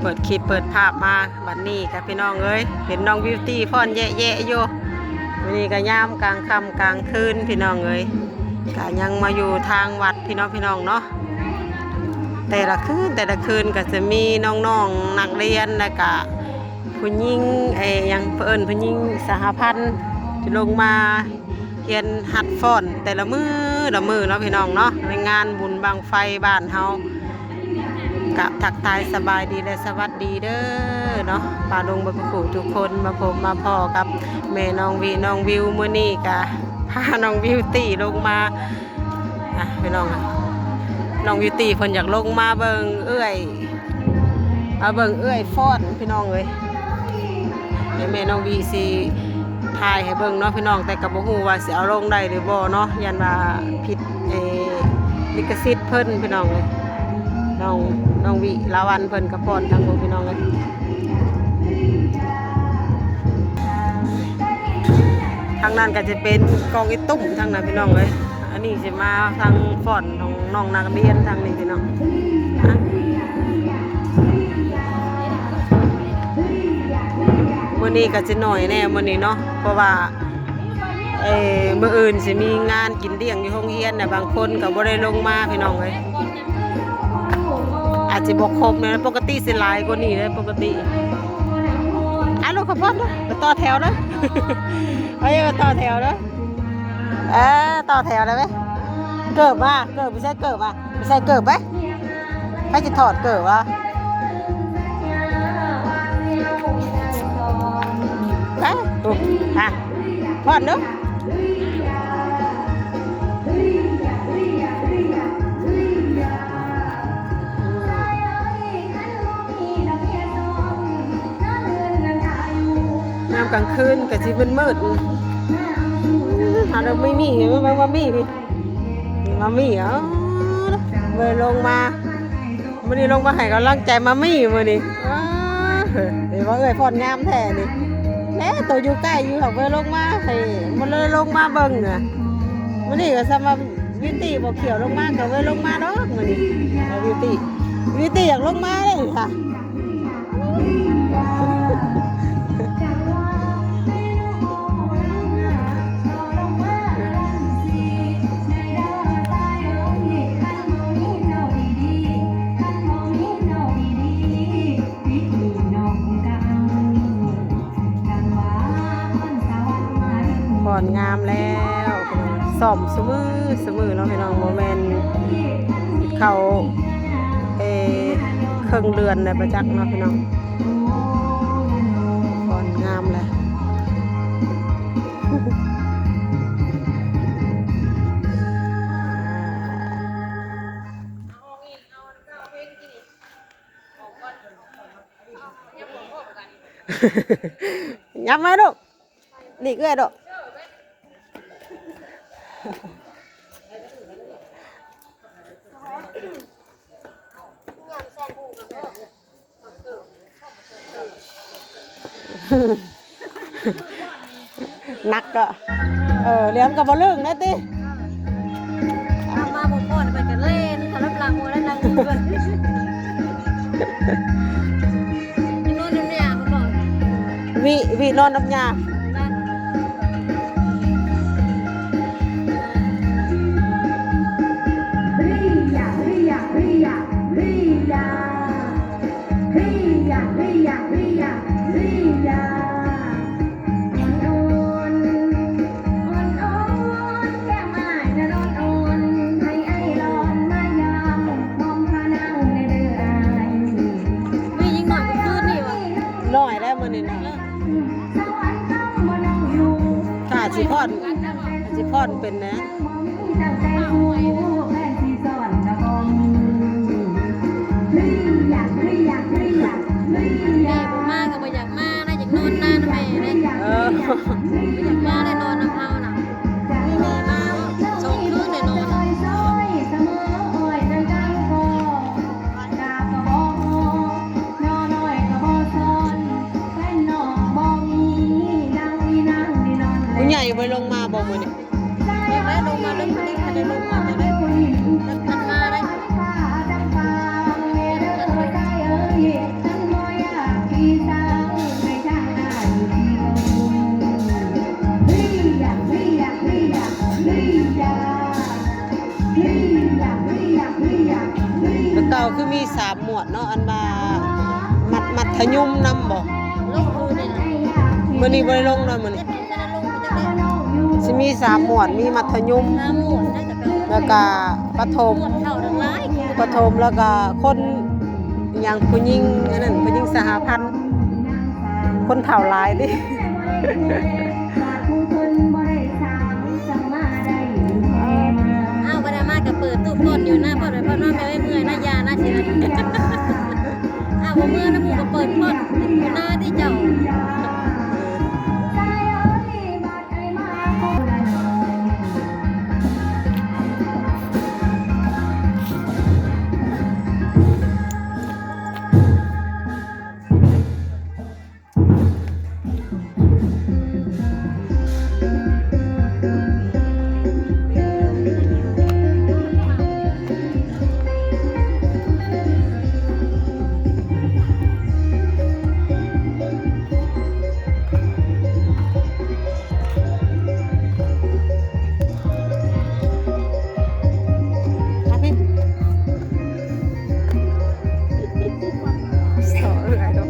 ปิดคลิปเปิดภาพมาบัดนี้กับพี่น้องเอ้ยเห็นน้องบิวตี้ฟ้อนแย่ๆอยู่วันนี้ก็ยามกลางค่ำกลางคืนพี่น้องเอ้ยก็ยังมาอยู่ทางวัดพี่น้องเนาะแต่ละคืนก็จะมีน้องๆนักเรียนแล้วก็ผู้หญิงยังเพิ่นผู้หญิงสหพันธ์ที่ลงมาเรียนหัดฟ้อนแต่ละมือเนาะพี่น้องเนาะในงานบุญบังไฟบ้านเฮากับทักทายสบายดีและสวัสดีเด้อเนาะป้าลุงบรรพุทุกคนมาพบมาพ่อกับแม่น้องวิวมื้อนี้ก็พาน้องวิวตี้ลงมาพี่น้องวิวตี้เพิ่นอยากลงมาเบิ่งเอื้อยฟ้อนพี่น้องเอ้ยแม่น้องวีสิถ่ายให้เบิ่งเนาะพี่น้องแต่ก็บ่ฮู้ว่าสิเอาลงได้หรือบ่เนาะยันว่าผิดลิขสิทธิ์เพิ่นพี่น้องเอ้ยน้องวิลาวันเพิ่นก็ฟ้อนทั้งหมดพี่น้องเอ้ยทางนั้นก็จะเป็นกองอีตุ้มทางนั้นพี่น้องเอ้ยอันนี้สิมาทางฟ้อนของน้องนักเรียนทางนี้พี่น้องมื้อนี้ก็จะหน่อยแน่มื้อนี้เนาะเพราะว่ามื้ออื่นสิมีงานกินเลี้ยงอยู่โรงเรียนน่ะบางคนก็บ่ได้ลงมาพี่น้องเอ้ยอาจจะบ่ครบนะปกติสิหลายกว่านี้เลยปกติลูกขอพรเด้อไปต่อแถวเด้อเฮ้ยมาต่อแถวเด้อต่อแถวได้มั้ยเกิบไม่ใช่เกิบไหมให้จะถอดเกิบวะพอดเนอะน้ำกลางคืนกับชีมันมืดหาเราไม่มีมามีพี่มามีเหรอเมื่อลงมามื่อนี้ลงมาให้กำลังใจมามีมื่อนี้เดี๋ยวว่าเอ้ยพอดงามแท้นี่แล้วตัวอยู่ใกล้อยู่เขาเมื่อลงมาให้มันเลยลงมาเบิ่งเนี่ยมื่อนี้ก็สำหรับวิตี้บอกเขียวลงมาก็เมื่อลงมาดอกมื่อนี้วิตี้อยากลงมาเลยค่ะก่อนงามแล้วส่อมสมือเนาะพี่น้องโมเมนต์เขาครึ่งเดือนในประจักษ์เนาะพี่น้องก่อนงามเลยยับไหมลูกหลีกเลยลูกนักก็เลี้ยงกับบอลลึงนะติมาบุกก่อนไปกันเล่นเขารับรางวัลแล้วนางเพื่อนนี่นอนอยู่เนี่ยเขาบอกวีนอนน้ำยาน้อยได้มื้อนี้นะค่ะสิพรเป็นนะมากับอยากมานะอยากนอนนานแม่เลยอยากมาได้นอนน้ำเฮาน่ะไม่มีมาส่งคืนได้นอนใหญ่ไปลงมาบ่มื้อนี้ได้ลงมาเรื่องนี้ไม่ได้ลงมาจะได้มันมาได้ เนาะอันมามัดทะยุมนำบ่ ลงคูนี่นะ มื้อนี้บ่ได้ลงเนาะมื้อ เจ็ นี้ ดถึงจะลงไปจังเลย สิมี3หมวดมีมัธยม น้ำหมดได้แต่ก็ แล้วก็ประถม หมดเท่าดังร้าย ประถมแล้วก็คนอย่างผู้หญิงอันนั้นผู้หญิงสหพันธ์คนเฒ่าหลายดิ อ้าวบ่ได้มาก็เปิดตู้พ่นอยู่หน้าพ่นไปพ่นมาแม่เมื่อยหน้ายาหน้าสินะอ้าวบ่เมื่อนะหมู่ก็เปิดพ่นอยู่หน้าที่เจ้า ครับพี่สอเอื้อยดอก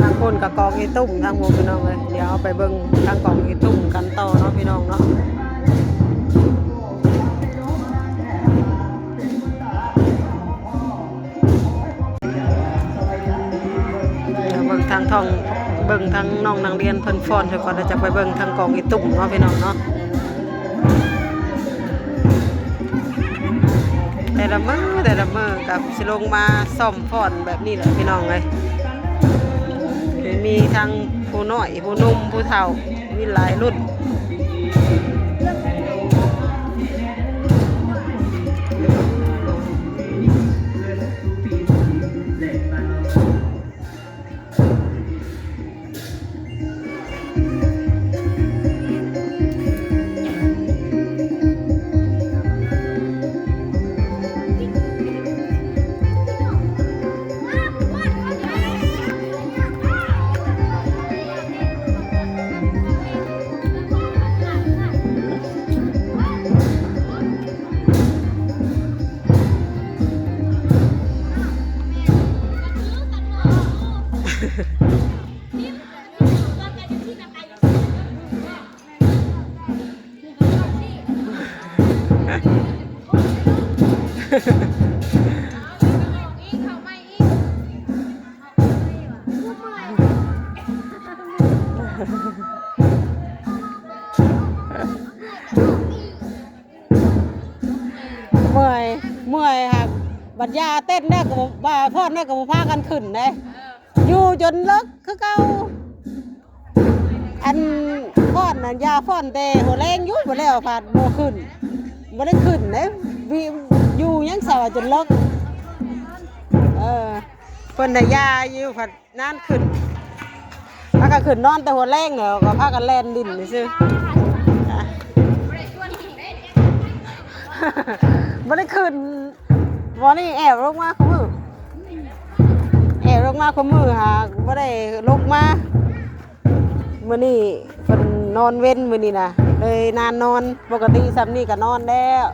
ทางคนกับกองอีตุ้มทางหมู่พี่น้องเลยเดี๋ยวเอาไปเบิ่งทางกองอีตุ้มกันต่อเนาะพี่น้องเนาะเดี๋ยวเบิ่งทางทองเบิ่งทางน้องนักเรียนเพิ่นฟ้อนเดี๋ยวก่อนเราจะไปเบิ่งทางกองอีตุ้มเนาะพี่น้องเนาะแต่ละมื้อกับสิลงมาซ่อมฟ้อนแบบนี้แหละพี่น้องเลยมีทั้งผู้น้อยผู้หนุ่มผู้เฒ่ามีหลายรุ่นเมื่อยครับบัดยาเต้นได้กับบ่าพอดได้กับพากันขึ้นได้อยู่จนเลิกคือเก่าอันฟ้อนน่ะยาฟ้อนแต่หัวแรงอยู่บ่แล้วพาดบ่ขึ้นบ่ได้ขึ้นเด้อยู่ยังสาวจนเลิกเพิ่นได้ยาอยู่พัดนานขึ้นพากันขึ้นนอนแต่หัวแรงแล้วก็พากันแล่นดินซื่อบ่ได้ขึ้นบ่นี่แอบลงมาคุมือหาบ่ได้ลงมามื้อนี้เพิ่นนอนเว้นมื้อนี้น่ะเลยนานนอนปกติซ้ำนี่ก็นอนแล้ว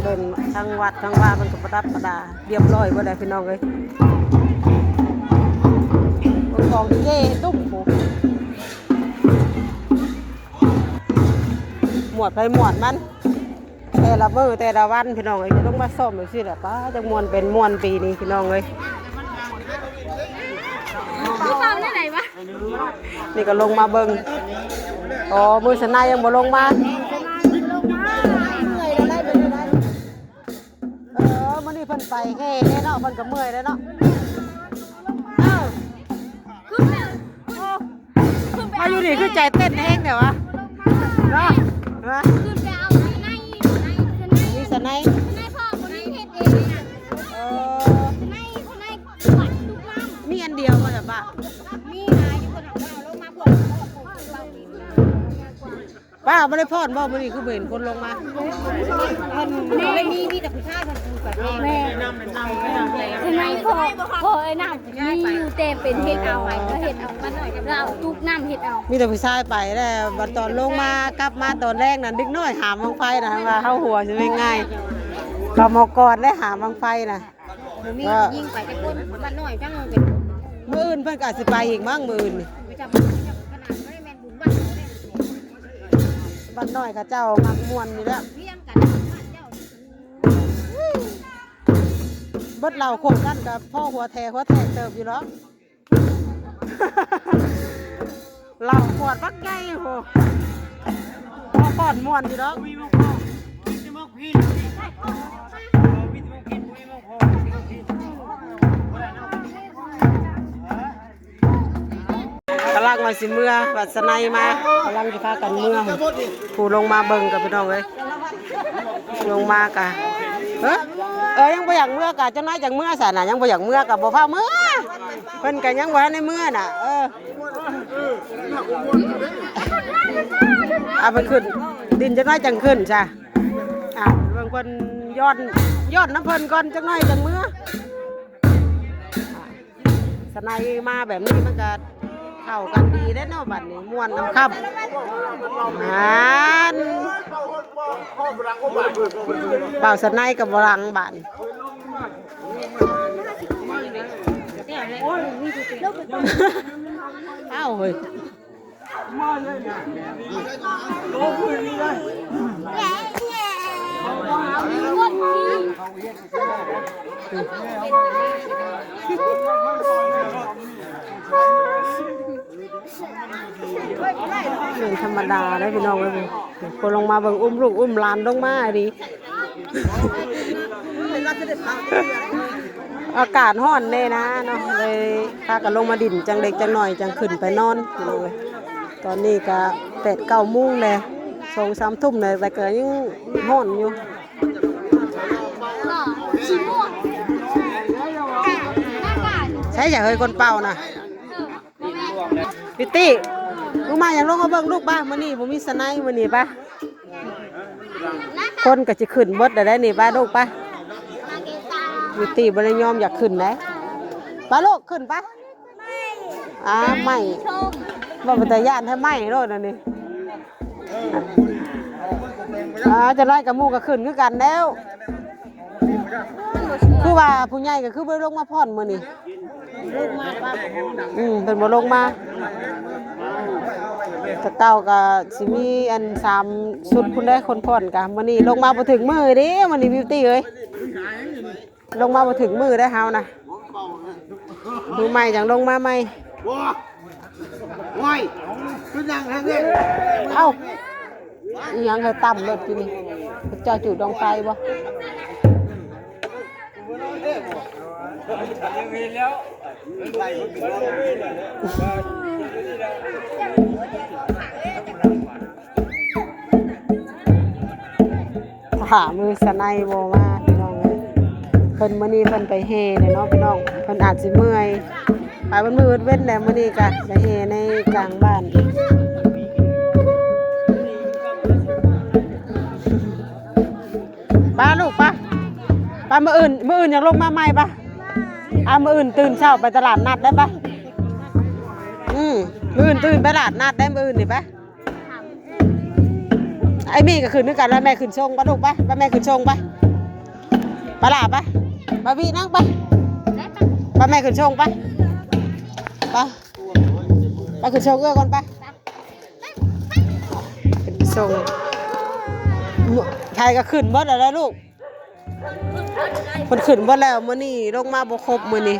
เดิน ทั้งวัดทั้งว่ามันก็ประดับประดาเรียบร้อยบ่ได้พี่น้องเอ้ยของเจ้ตุ้มหมวดไปหมวดมันแต่ละมื้อแต่ละวันพี่น้องเอ้ยต้องมาซ่อมจังซี่แหละป้าจังม่วนเป็นม่วนปีนี้พี่น้องเอ้ย พี่เปาได้ไหนวะ นี่ก็ลงมาเบิ่งอ๋อมือสนายยังบ่ลงมามื้อนี้เพิ่นไปแห่เนาะเพิ่นก็เมื่อยแล้วเนาะมาอยู่นี่คือใจเต้นแห้งเดี๋ยววะเนาะฮะ คือจะเอาในมีสนาย ในพ่อคนนี้เฮ็ดเองในคนในวัดทุกลำ มีอันเดียวบ่จ้ะป้า มีหาอยู่คนเอาลงมาพวกป้าบ่ได้พรบ่มื้อนี้คือบ่เห็นคนลงมา มันไม่มีแต่ผู้ชายคนดูกับแม่ทำไมพ่อไอ้น้ำมีอยู่แต่เป็นเฮ็ดเอาก็เฮ็ดเอามาหน่อยกับเราทุกน้ำเฮ็ดเอา มีแต่ผู้ชายไปแล้วบัดตอนลงมากลับมาตอนแรกนั้นเด็กน้อยหามบังไฟน่ะว่าเฮาหัวสิเป็นง่ายเรามากอดได้หามบังไฟน่ะ มียิงไปแต่คนมันหน่อยจังเป็น มื้ออื่นเพิ่นก็อาจสิไปอีกมั้งมื้ออื่นนี่ ไปจับขนาดไม่ได้แมนบุญบ้านเขาเนี่ย บ้านน้อยเขาเจ้ามักม่วนอยู่แล้ว เพียงกันบ้านเจ้า เบิดเราโคงกันกับพ่อหัวแทเติบอยู่เนาะ เราขวดบักใหญ่โหพ่อป้อนม่วนอยู่เนาะกำลังมาสิเมื่อวัดสนัยมากำลังจะพากันเมื่อผู้ลงมาเบิ่งกับพี่น้องเลยลงมากะยังบ่อยากเมื่อกะจังน้อยจังเมื่อสาน่ะยังบ่อยากเมื่อกะบ่พาเมื่อเพิ่นก็ยังบ่ทันได้เมื่อน่ะเอาไปขึ้นดินจังน้อยจังขึ้นจ้ะเบิ่งเพิ่นย้อนน้ำเพิ่นก่อนจังน้อยจังเมื่อสนัยมาแบบนี้มันก็เข้ากันดีได้เนาะบัดนี้ม่วนน้ำค่ำเป่าสนัยกับบรังบานเอ้าเฮ้ยเป็นธรรมดาได้พี่น้องเลยคนลงมาเบิ่งอุ้มลูกอุ้มหลานลงมาดิอากาศร้อนแน่นะเนาะเลยพากันลงมาดินจังเล็กจังหน่อยจังขึ้นไปนอนพี่น้องเลยตอนนี้ก็8-9 โมงเลย2-3 ทุ่มเลยแต่ก็ยังร้อนอยู่ใช่อย่าเฮ้ยคนเป่านะพี่ตี้ลูกมาอย่างลงมาเบิ่งลูกป่ะมื้อนี้บ่มีสไนมื้อนี้ป่ะคนก็สิขึ้นเบิดได้นี่ป่ะลูกป่ะพี่ตี้บ่ได้ยอมอยากขึ้นนะป่ะลูกขึ้นป่ะไม่บ่เป็นตาย่านให้ไม่โลดนั่นนี่จะน้อยกับหมู่ก็ขึ้นคือกันแล้วคือว่าผู้ใหญ่ก็คือบ่ลงมาพรมื้อนี้ลงมาป่ะเป็นบ่ลงมาตะเต้าก็สิมีอัน3ชุดพุ่นได้คนพรก็มื้อนี้ลงมาบ่ถึงมื้อเด้มื้อนี้บิวตี้เอ้ยลงมาบ่ถึงมื้อได้เฮานะมือใหม่จังลงมาใหม่ว้ายคือยังทางนี้เอ้าอีหยังให้ต่ำรถกินนี่เจ้าจุดดองไฟบ่ถามมือสไนโบมาพี่น้องเพิ่นมื้อนี้เพิ่นไปแห่เนาะพี่น้องเพิ่นอาจสิเมื่อยไปมันมืดเว้นแล้วมื้อนี้ก็จะแห่ในกลางบ้านป้าลูกป้ามื้ออื่นอยากลงมาใหม่ป่ะมื้ออื่นตื่นเช้าไปตลาดนัดได้ป่ะมื้ออื่นตื่นไปตลาดนัดได้มื้ออื่นนี่ป่ะไอ้มี่ก็ขึ้นด้วยกันแล้วแม่ขึ้นชงป่ะลูกป่ะแม่ขึ้นชงป่ะ ไปล่ะไปบาบีนั่งไปไปแม่ขึ้นชงไปไปขึ้นชงเอื้อก่อนไปขึ้นชงไทยก็ขึ้นเบิดแล้วลูกมันขึ้นเบิดแล้วมื้อนี้ลงมาบ่ครบมื้อนี้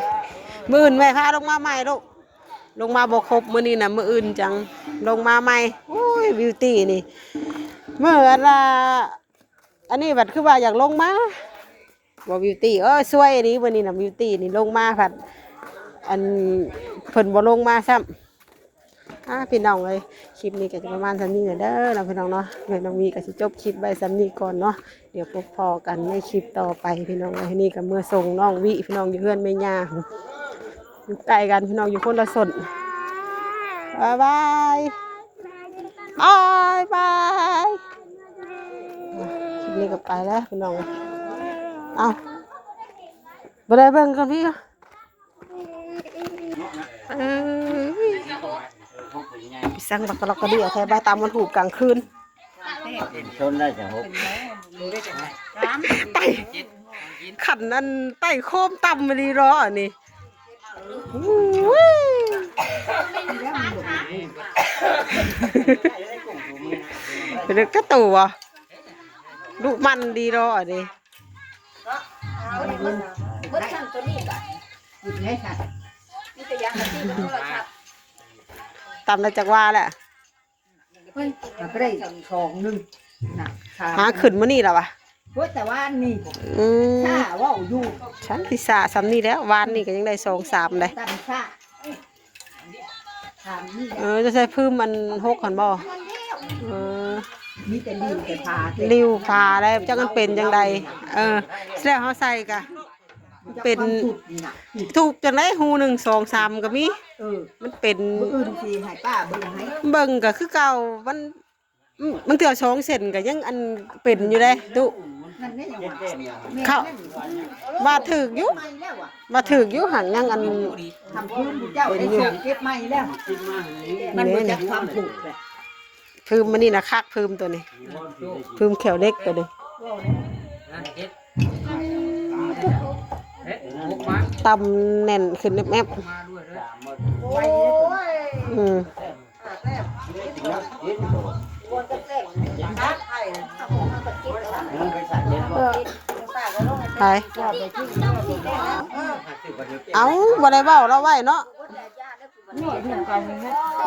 มื้ออื่นแม่พาลงมาใหม่ลูกลงมาบ่ครบมื้อนี้น่ะมื้ออื่นจังลงมาใหม่โอ้ยบิวตี้นี่เมื่ออันนี้บัดคือว่าอยากลงมาบ่บิวตี้สวยอันนี้มื้อนี้น่ะบิวตี้นี่ลงมาผัดอันเพิ่นบ่ลงมาซ้ำพี่น้องเลยคลิปนี้ก็จะประมาณสำนี้เด้อเราพี่น้องเนาะแม่น้องมีก็สิจบคลิปไว้สำนี้ก่อนเนาะเดี๋ยวพบพอกันในคลิปต่อไปพี่น้องเลยนี่ก็เมื่อส่งน้องวิพี่น้องอยู่เพื่อนแม่ย่าอยู่ใกล้กันพี่น้องอยู่คนละสนบายบายบายคลิปนี้ก็ไปแล้วพี่น้องเอาไปได้เบิ่งกันพี่สั่งบักกะลอกกระเดี่ยวแท้ใบตามมันหูกลางคืนชนได้จังหกไต่ขันนั่นไต่โคมต่ำมาดีรออันนี้เป็นกระตูวะลูกมันดีรออันนี้ตำได้จากว่าแหละก็ได้ทองนึงหาขึ้นมานี่แล้ววะแต่ว่านี่ถ้าว่าอยู่ฉันพิซซ่าซ้ำนี่แล้ววานนี่ก็ยังได้2-3เลยจะใช้พื้นมัน6ขันบ่มีแต่ริ้วแต่ผ้าริ้วผ้าได้จังกันเป็นจังใดแล้วเขาใส่กะเป็นถูกจังได้หู1 2 3ก็มีมันเป็นอื่นสิให้ป้าเบิ่งให้เบิ่งก็คือเก่ามันเถื่อ2เซนก็ยังอันเป็นอยู่เลยตุเขาว่าถึกอยู่หันยังอันทำพื้นเจ้าได้ส่งเก็บไม้แล้วมันบ่จักความถูกเลยพื้นมันนี่นะคักพื้นตัวนี้พื้นแขวเล็กตัวนี้ตำแน่นขึ้นแอบไปเอาบ่ได้เว้าเราไว้เนาะ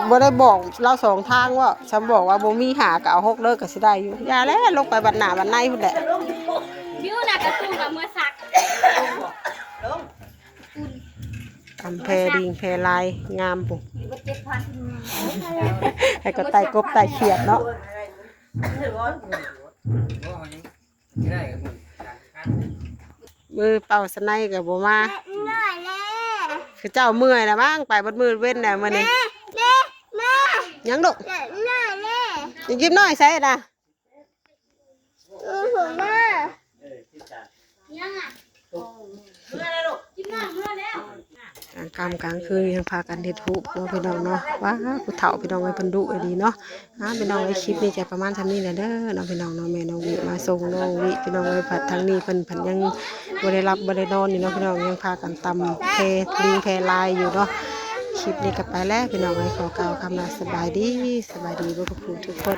บ่ได้บอกเรา2ทางว่าฉันบอกว่าบ่มีหาก็เอา6เลิกก็สิได้อยู่อย่าแล้วลงไปบัดหน้าบัดในพุ่นแหละบิวน่ะกระตุ้งกับมือสักทำแพรดิงแพรลายงามปุ๊ให้ก็ไต่กบไต่เขียดเนาะมือเป่าสไนกับบ่มาคือเจ้าเมื่อยแล้วมั้งไปบัดมือเว้นแล้วมื้อนี้ยังดุยังยิ้มน้อยใส่น่ะกลางคืนยังพากันเฮ็ดฮูบเนาะพี่น้องเนาะว้าผู้เฒ่าพี่น้องไว้เพิ่นดุดีเนาะพี่น้องไว้คลิปนี้จะประมาณเท่านี้แหละเด้อเนาะพี่น้องเนาะแม่น้องวิมาส่งน้องวิพี่น้องไว้ผัดทางนี้เพิ่นยังบ่ได้รับบ่ได้นอนอยู่เนาะพี่น้องยังพากันตำเพลิงแพลายอยู่เนาะคลิปนี้ก็ไปแล้วพี่น้องไว้ขอกล่าวคำว่าสบายดีบ่ทุกคน